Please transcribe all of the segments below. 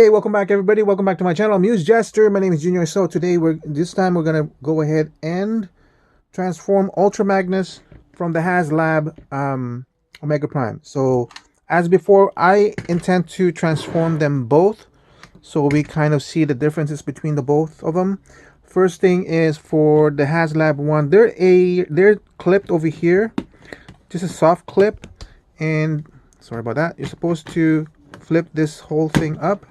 Hey, welcome back everybody. Welcome back to my channel. Muse Jester. My name is Junior. So today this time we're gonna go ahead and transform Ultra Magnus from the Haslab Omega Prime. So as before, I intend to transform them both so we kind of see the differences between the both of them. First thing is for the Haslab one, they're clipped over here, just a soft clip, and sorry about that. You're supposed to flip this whole thing up.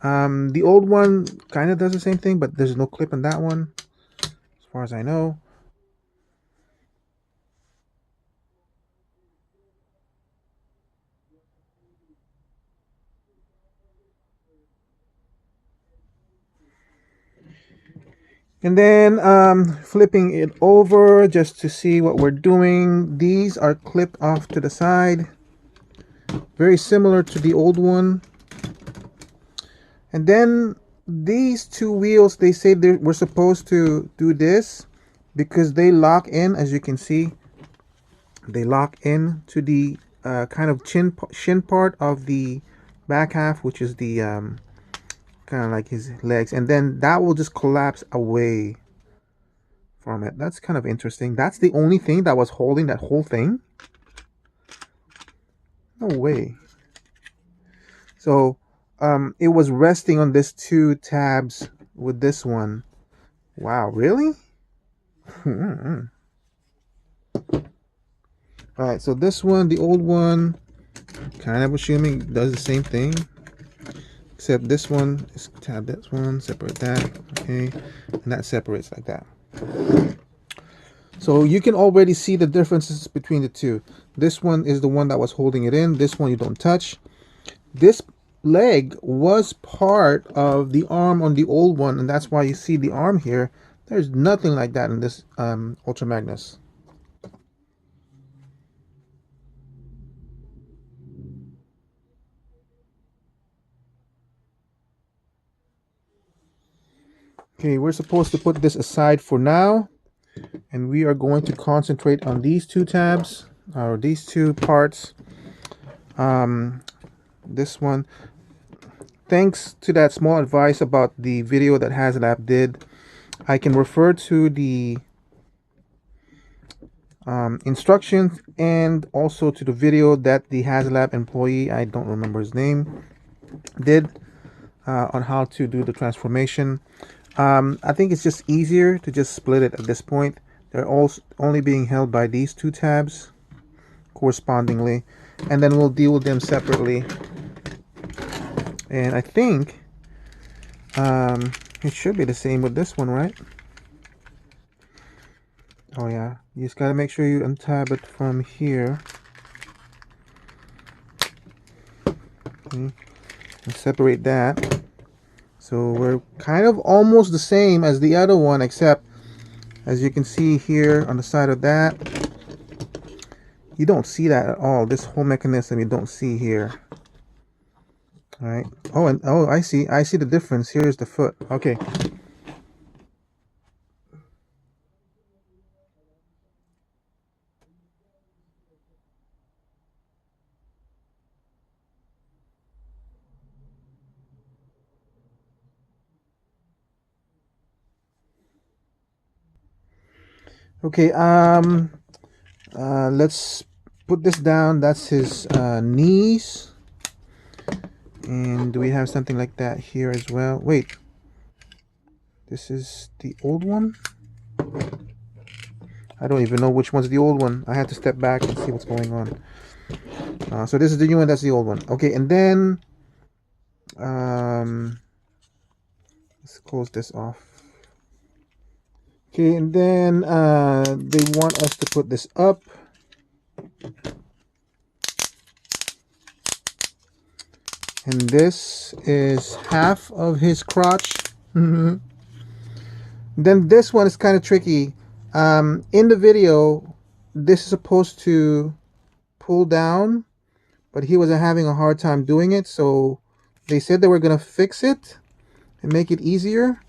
The old one kind of does the same thing, but there's no clip in that one, as far as I know. And then flipping it over just to see what we're doing. These are clipped off to the side, very similar to the old one. And then these two wheels, they say we're supposed to do this because they lock in, as you can see. They lock in to the kind of shin part of the back half, which is the kind of like his legs, and then that will just collapse away from it. That's kind of interesting. That's the only thing that was holding that whole thing. No way. So it was resting on this two tabs with this one. Wow, really? All right, so this one, the old one, kind of assuming does the same thing, except this one is tab this one, separate that, okay, and that separates like that. So you can already see the differences between the two. This one is the one that was holding it in. This one you don't touch. This leg was part of the arm on the old one, and that's why you see the arm here. There's nothing like that in this Ultra Magnus. Okay, we're supposed to put this aside for now, and we are going to concentrate on these two tabs, or these two parts. This one, thanks to that small advice about the video that Haslab did, I can refer to the instructions and also to the video that the Haslab employee, I don't remember his name, did on how to do the transformation. I think it's just easier to just split it at this point. They're also only being held by these two tabs correspondingly, and then we'll deal with them separately. And I think it should be the same with this one, right? Oh yeah, you just gotta make sure you untab it from here. Okay. And separate that. So we're kind of almost the same as the other one, except as you can see here on the side of that, you don't see that at all. This whole mechanism you don't see here. All right. Oh, and oh, I see the difference. Here's the foot. Okay. Okay, let's put this down. That's his knees. And do we have something like that here as well? Wait, this is the old one? I don't even know which one's the old one. I have to step back and see what's going on. So this is the new one, that's the old one. Okay, and then let's close this off. Okay, and then they want us to put this up. And this is half of his crotch. Then this one is kind of tricky. In the video, this is supposed to pull down, but he was having a hard time doing it, so they said they were going to fix it and make it easier.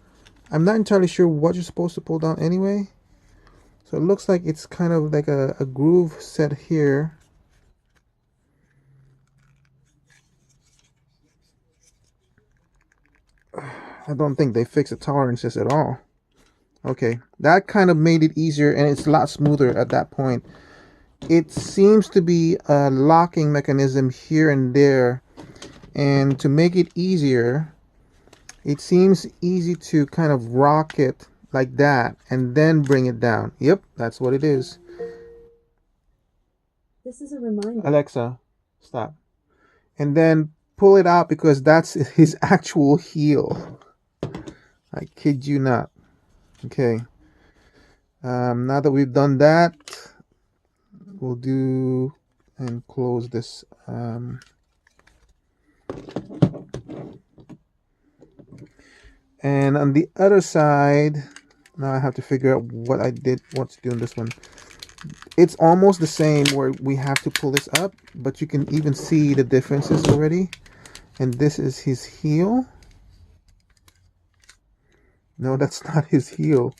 I'm not entirely sure what you're supposed to pull down anyway. So it looks like it's kind of like a groove set here. I don't think they fixed the tolerances at all. Okay, that kind of made it easier, and it's a lot smoother at that point. It seems to be a locking mechanism here and there, and to make it easier, it seems easy to kind of rock it like that and then bring it down. Yep, that's what it is. This is a reminder. Alexa, stop. And then pull it out because that's his actual heel. I kid you not. Okay. Now that we've done that, we'll do and close this. And on the other side, now I have to figure out what to do in this one. It's almost the same where we have to pull this up, but you can even see the differences already. And this is his heel. No, that's not his heel.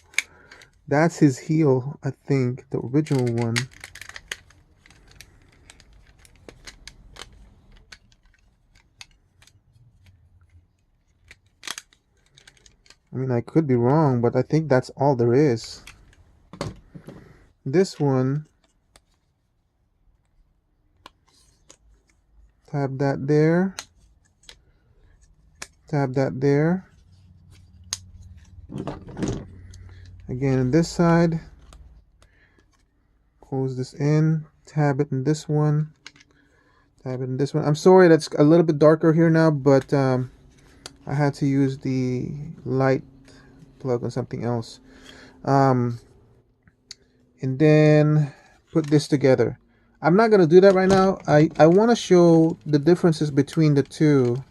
That's his heel, I think, the original one. I mean, I could be wrong, but I think that's all there is. This one, tab that there, tab that there. Again, on this side, close this in, tab it in this one, tab it in this one. I'm sorry that's a little bit darker here now, but I had to use the light plug on something else. And then put this together. I'm not going to do that right now. I want to show the differences between the two.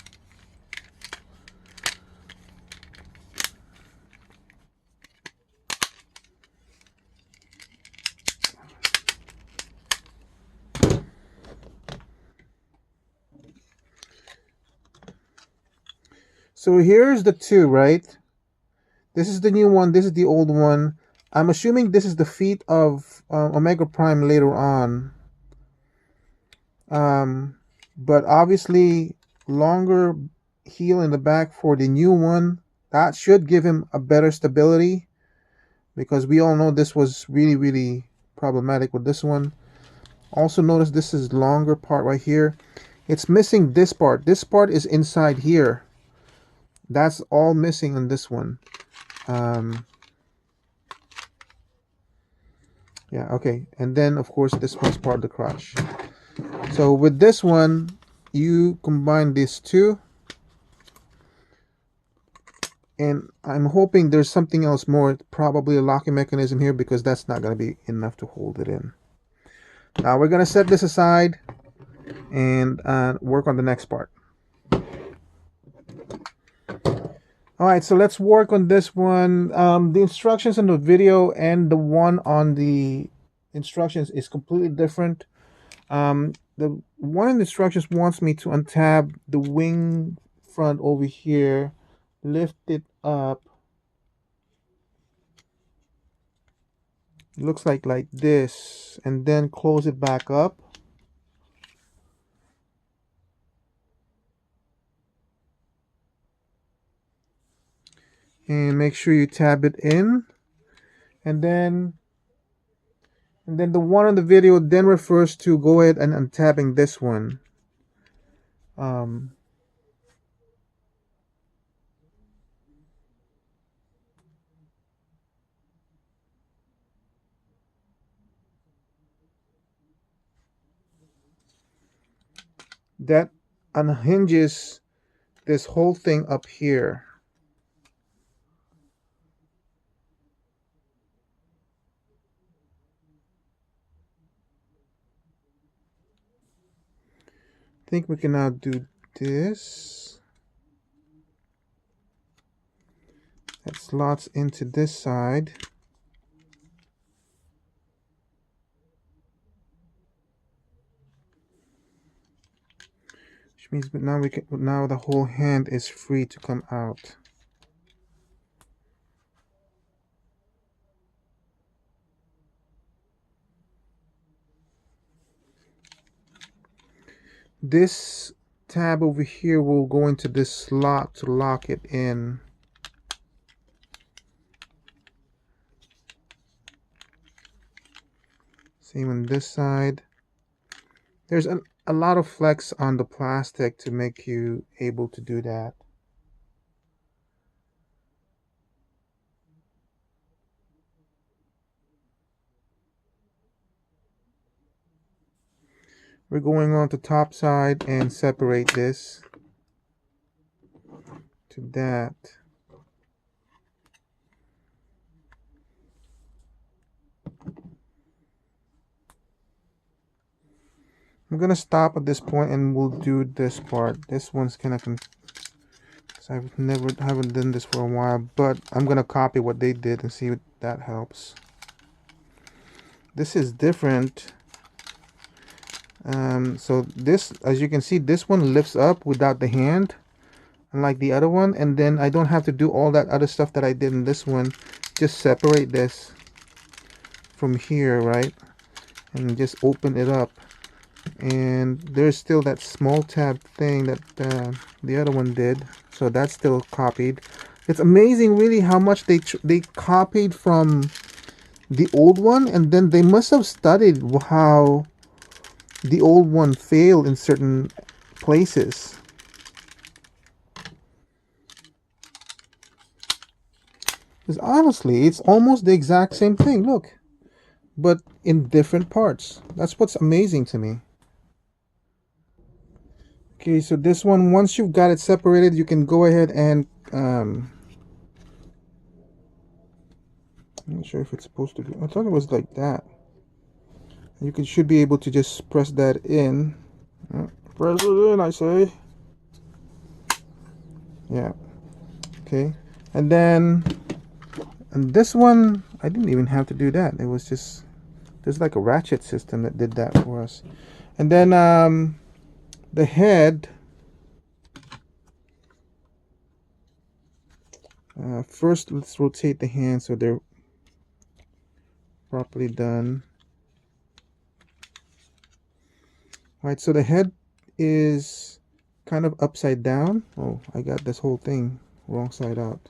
So here's the two, right? This is the new one. This is the old one. I'm assuming this is the feet of Omega Prime later on. But obviously longer heel in the back for the new one. That should give him a better stability, because we all know this was really problematic with this one. Also notice this is longer part right here. It's missing this part. This part is inside here. That's all missing on this one. Yeah, okay. And then of course this one's part of the crotch. So with this one, you combine these two, and I'm hoping there's something else more, probably a locking mechanism here, because that's not going to be enough to hold it in. Now we're going to set this aside and work on the next part. All right, so let's work on this one. The instructions in the video and the one on the instructions is completely different. The one in the instructions wants me to untab the wing front over here, lift it up. It looks like this, and then close it back up. And make sure you tab it in, and then the one on the video then refers to go ahead and untabbing this one. That unhinges this whole thing up here. I think we can now do this. That slots into this side. Which means now the whole hand is free to come out. This tab over here will go into this slot to lock it in. Same on this side. There's a lot of flex on the plastic to make you able to do that. We're going on to top side and separate this to that. I'm gonna stop at this point and we'll do this part. This one's kind of because haven't done this for a while, but I'm gonna copy what they did and see if that helps. This is different. So this, as you can see, this one lifts up without the hand, unlike the other one, and then I don't have to do all that other stuff that I did in this one. Just separate this from here, right, and just open it up, and there's still that small tab thing that the other one did, so that's still copied. It's amazing really how much they copied from the old one, and then they must have studied how the old one failed in certain places. Because honestly, it's almost the exact same thing, look, but in different parts. That's what's amazing to me. Okay, so this one, once you've got it separated, you can go ahead and I'm not sure if it's supposed to be. I thought it was like that. Should be able to just press that in. Press it in, I say. Yeah. Okay. And then and this one, I didn't even have to do that. It was just, there's like a ratchet system that did that for us. And then the head. First, let's rotate the hands so they're properly done. Alright, so the head is kind of upside down. Oh, I got this whole thing wrong side out.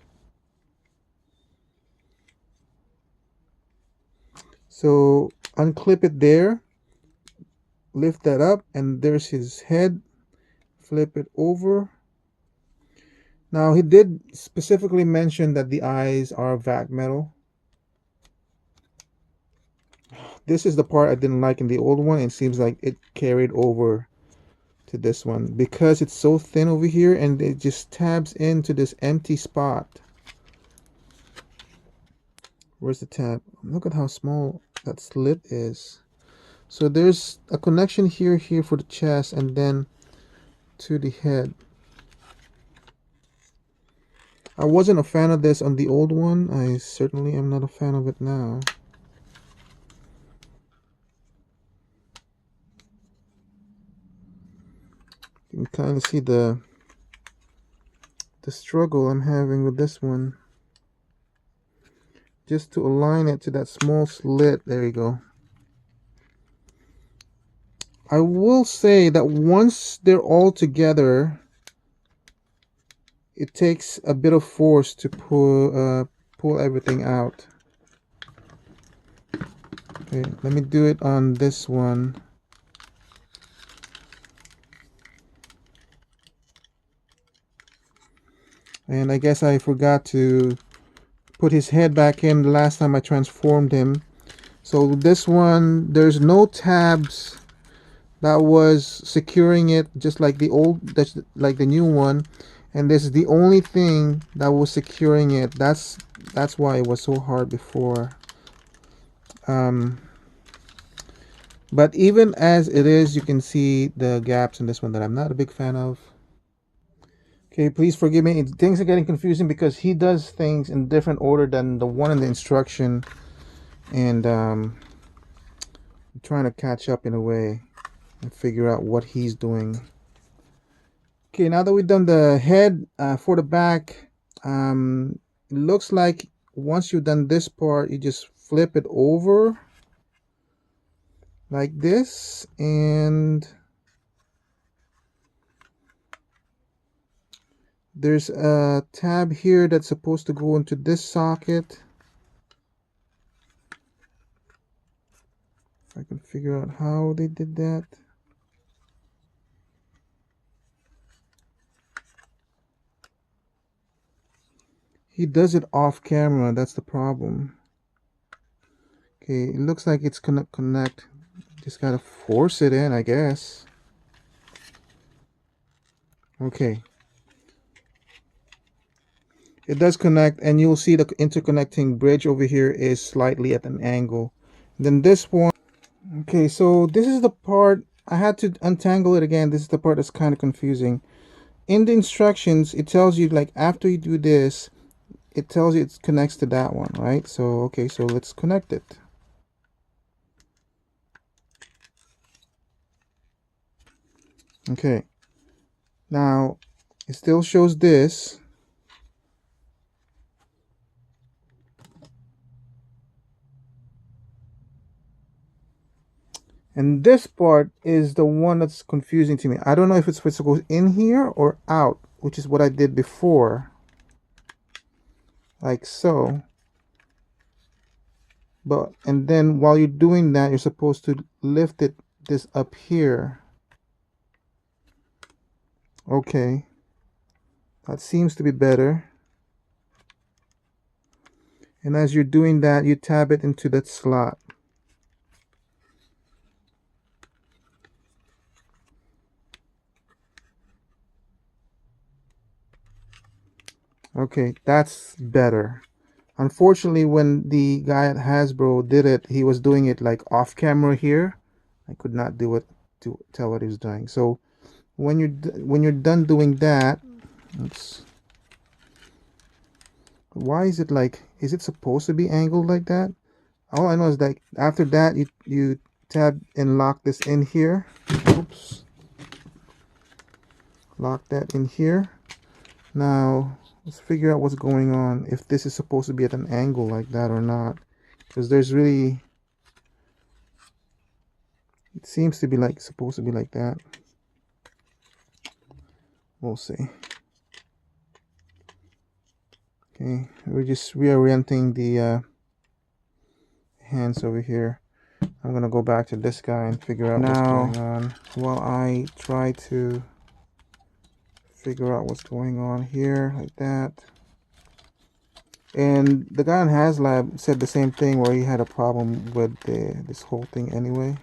So unclip it there, lift that up, and there's his head. Flip it over. Now he did specifically mention that the eyes are vac metal. This is the part I didn't like in the old one. It seems like it carried over to this one because it's so thin over here and it just tabs into this empty spot. Where's the tab? Look at how small that slit is. So there's a connection here for the chest and then to the head. I wasn't a fan of this on the old one. I certainly am not a fan of it now. You can kind of see the struggle I'm having with this one. Just to align it to that small slit. There you go. I will say that once they're all together, it takes a bit of force to pull everything out. Okay, let me do it on this one. And I guess I forgot to put his head back in the last time I transformed him. So this one, there's no tabs that was securing it, just like the old, that's like the new one. And this is the only thing that was securing it. That's why it was so hard before. But even as it is, you can see the gaps in this one that I'm not a big fan of. Okay, please forgive me. Things are getting confusing because he does things in different order than the one in the instruction. And I'm trying to catch up in a way and figure out what he's doing. Okay, now that we've done the head for the back, it looks like once you've done this part, you just flip it over like this, and there's a tab here that's supposed to go into this socket. I can figure out how they did that. He does it off camera, that's the problem. Okay, it looks like it's gonna connect. Just gotta force it in, I guess. Okay. It does connect, and you'll see the interconnecting bridge over here is slightly at an angle. Then this one, okay, so this is the part, I had to untangle it again. This is the part that's kind of confusing. In the instructions, it tells you, like, after you do this, it tells you it connects to that one, right? So, okay, so let's connect it. Okay. Now, it still shows this. And this part is the one that's confusing to me. I don't know if it's supposed to go in here or out, which is what I did before. Like so. But, and then while you're doing that, you're supposed to lift it this up here. Okay. That seems to be better. And as you're doing that, you tab it into that slot. Okay, that's better. Unfortunately, when the guy at Hasbro did it, he was doing it like off camera here. I could not do it to tell what he was doing. So when you're done doing that, oops, why is it like, is it supposed to be angled like that? All I know is that after that, you tab and lock this in here. Oops. Lock that in here. Now let's figure out what's going on, if this is supposed to be at an angle like that or not, because there's really, it seems to be like supposed to be like that. We'll see. Okay, we're just reorienting the hands over here. I'm gonna go back to this guy and figure out what's going on while I try to figure out what's going on here, like that. And the guy on Haslab said the same thing, where he had a problem with this whole thing anyway.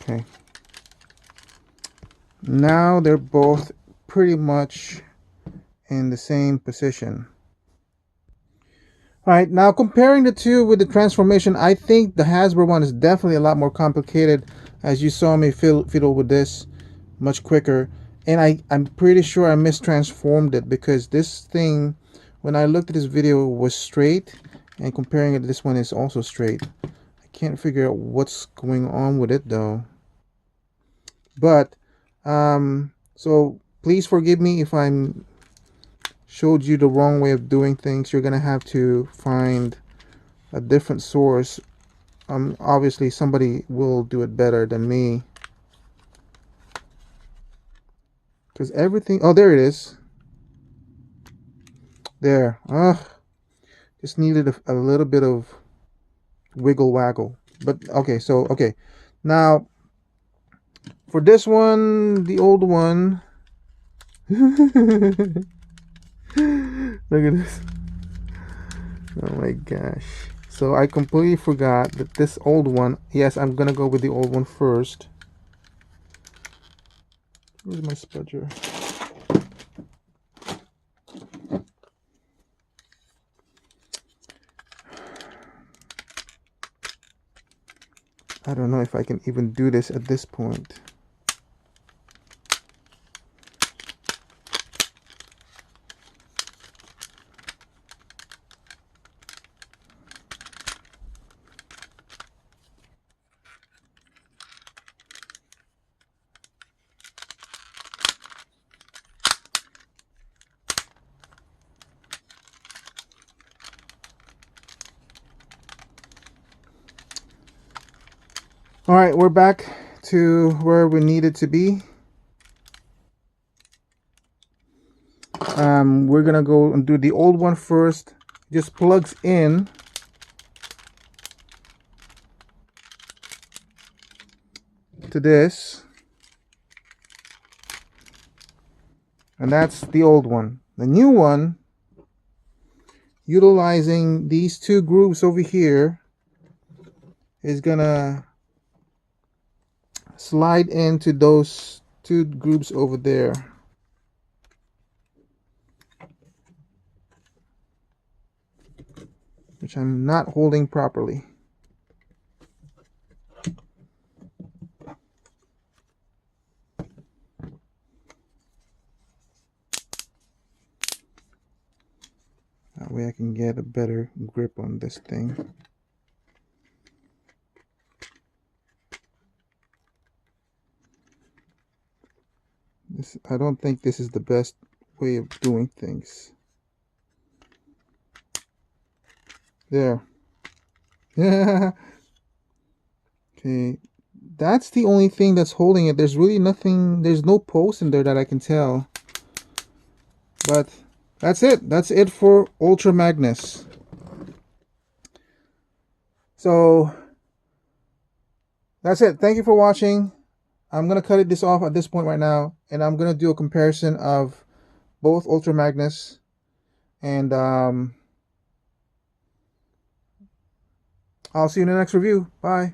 Okay. Now they're both pretty much in the same position. All right, now comparing the two with the transformation, I think the Hasbro one is definitely a lot more complicated. As you saw me fiddle with this much quicker. And I'm pretty sure I mistransformed it, because this thing, when I looked at this video, was straight. And comparing it to this one is also straight. I can't figure out what's going on with it though. But, so please forgive me if I'm showed you the wrong way of doing things. You're gonna have to find a different source. Obviously somebody will do it better than me, because everything, oh, there it is. There. Just needed a little bit of wiggle waggle. But okay, so okay, now for this one, the old one, look at this. Oh my gosh. So I completely forgot that this old one, yes, I'm gonna go with the old one first. Where's my spudger? I don't know if I can even do this at this point. All right, we're back to where we needed to be. We're gonna go and do the old one first. Just plugs in to this, and that's the old one. The new one, utilizing these two grooves over here, is gonna slide into those two grooves over there. Which I'm not holding properly. That way I can get a better grip on this thing. I don't think this is the best way of doing things. There. Okay. That's the only thing that's holding it. There's really nothing, there's no post in there that I can tell. But that's it. That's it for Ultra Magnus. So that's it. Thank you for watching. I'm going to cut this off at this point right now. And I'm going to do a comparison of both Ultra Magnus. And I'll see you in the next review. Bye.